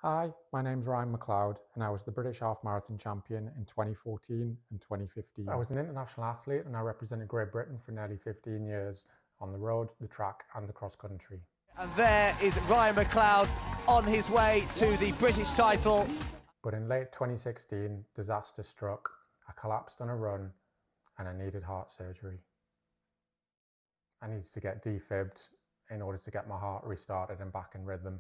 Hi, my name's Ryan McLeod and I was the British Half Marathon Champion in 2014 and 2015. I was an international athlete and I represented Great Britain for nearly 15 years on the road, the track and the cross country. And there is Ryan McLeod on his way to the British title. But in late 2016, disaster struck. I collapsed on a run and I needed heart surgery. I needed to get defibbed in order to get my heart restarted and back in rhythm.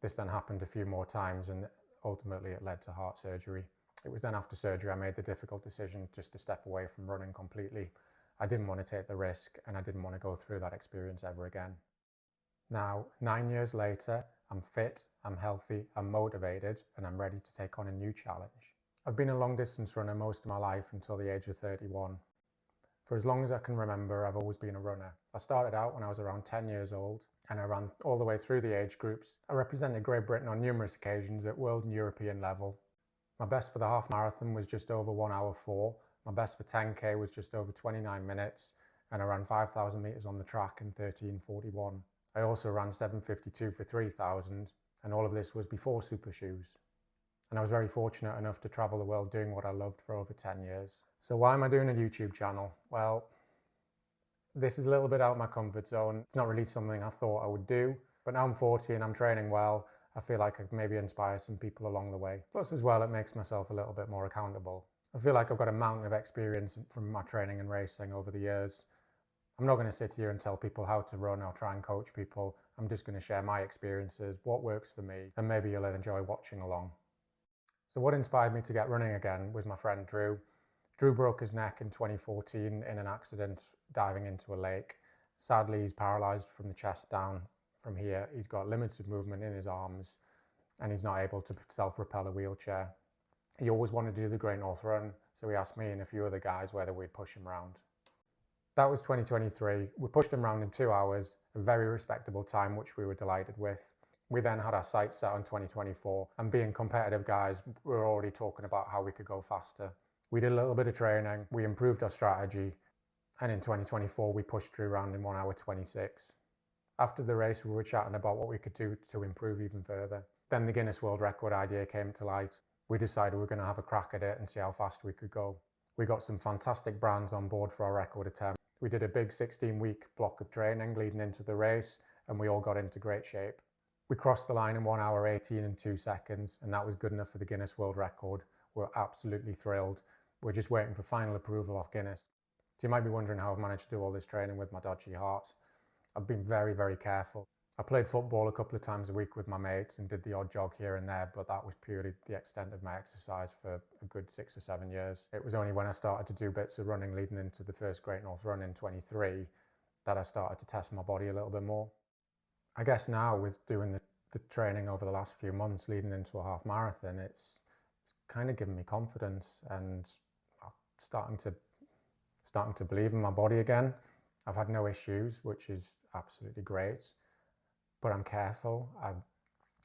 This then happened a few more times and ultimately it led to heart surgery. It was then after surgery I made the difficult decision just to step away from running completely. I didn't want to take the risk and I didn't want to go through that experience ever again. Now, 9 years later, I'm fit, I'm healthy, I'm motivated, and I'm ready to take on a new challenge. I've been a long distance runner most of my life until the age of 31. For as long as I can remember, I've always been a runner. I started out when I was around 10 years old and I ran all the way through the age groups. I represented Great Britain on numerous occasions at world and European level. My best for the half marathon was just over 1 hour 4. My best for 10k was just over 29 minutes and I ran 5,000 meters on the track in 13:41. I also ran 7:52 for 3,000 and all of this was before super shoes. And I was very fortunate enough to travel the world doing what I loved for over 10 years. So why am I doing a YouTube channel? Well, this is a little bit out of my comfort zone. It's not really something I thought I would do, but now I'm 40 and I'm training well. I feel like I could maybe inspire some people along the way. Plus as well, it makes myself a little bit more accountable. I feel like I've got a mountain of experience from my training and racing over the years. I'm not going to sit here and tell people how to run or try and coach people. I'm just going to share my experiences, what works for me, and maybe you'll enjoy watching along. So what inspired me to get running again was my friend Drew. Drew broke his neck in 2014 in an accident diving into a lake. Sadly, he's paralysed from the chest down from here. He's got limited movement in his arms and he's not able to self-propel a wheelchair. He always wanted to do the Great North Run, so he asked me and a few other guys whether we'd push him around. That was 2023. We pushed him around in 2 hours, a very respectable time, which we were delighted with. We then had our sights set on 2024, and being competitive guys, we were already talking about how we could go faster. We did a little bit of training, we improved our strategy, and in 2024 we pushed Drew around in 1 hour 26. After the race we were chatting about what we could do to improve even further. Then the Guinness World Record idea came to light. We decided we were going to have a crack at it and see how fast we could go. We got some fantastic brands on board for our record attempt. We did a big 16-week block of training leading into the race and we all got into great shape. We crossed the line in 1 hour 18 and 2 seconds and that was good enough for the Guinness World Record. We're absolutely thrilled. We're just waiting for final approval off Guinness. So you might be wondering how I've managed to do all this training with my dodgy heart. I've been very, very careful. I played football a couple of times a week with my mates and did the odd jog here and there, but that was purely the extent of my exercise for a good 6 or 7 years. It was only when I started to do bits of running leading into the first Great North Run in 23 that I started to test my body a little bit more. I guess now with doing the training over the last few months leading into a half marathon, it's kind of given me confidence and starting to believe in my body again. I've had no issues, which is absolutely great, but I'm careful.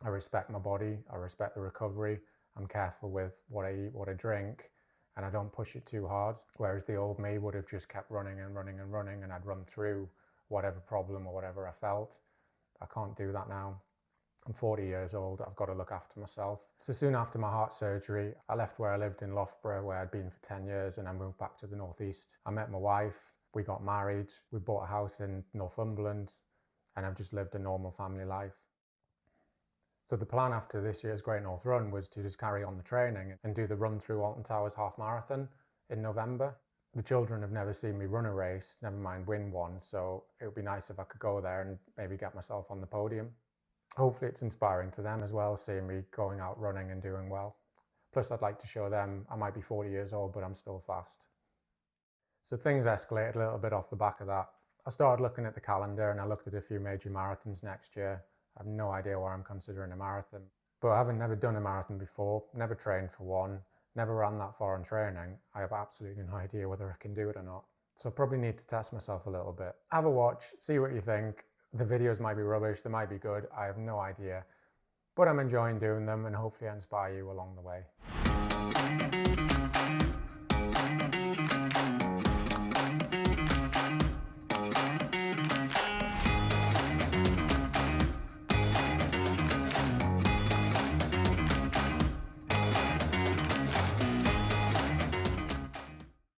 I respect my body. I respect the recovery. I'm careful with what I eat, what I drink, and I don't push it too hard. Whereas the old me would have just kept running and running and running, and I'd run through whatever problem or whatever I felt. I can't do that now. I'm 40 years old, I've got to look after myself. So soon after my heart surgery, I left where I lived in Loughborough, where I'd been for 10 years, and I moved back to the northeast. I met my wife, we got married, we bought a house in Northumberland, and I've just lived a normal family life. So the plan after this year's Great North Run was to just carry on the training and do the run through Alton Towers half marathon in November. The children have never seen me run a race, never mind win one, so it would be nice if I could go there and maybe get myself on the podium. Hopefully it's inspiring to them as well, seeing me going out running and doing well. Plus I'd like to show them I might be 40 years old, but I'm still fast. So things escalated a little bit off the back of that. I started looking at the calendar and I looked at a few major marathons next year. I have no idea why I'm considering a marathon. But having never done a marathon before, never trained for one, never ran that far in training, I have absolutely no idea whether I can do it or not. So I probably need to test myself a little bit. Have a watch, see what you think. The videos might be rubbish, they might be good, I have no idea. But I'm enjoying doing them and hopefully I inspire you along the way.